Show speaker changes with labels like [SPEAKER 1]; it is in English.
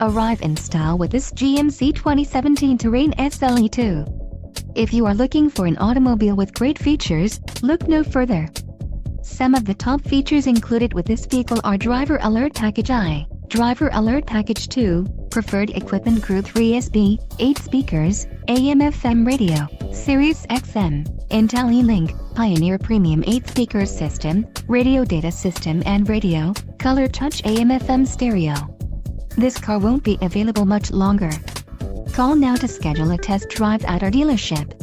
[SPEAKER 1] Arrive in style with this GMC 2017 Terrain SLE-2. If you are looking for an automobile with great features, look no further. Some of the top features included with this vehicle are Driver Alert Package I, Driver Alert Package 2, Preferred Equipment Group 3SB, 8 speakers, AM/FM radio, Sirius XM, IntelliLink, Pioneer Premium 8 speaker system, radio data system and radio, Color Touch AM/FM stereo. This car won't be available much longer. Call now to schedule a test drive at our dealership.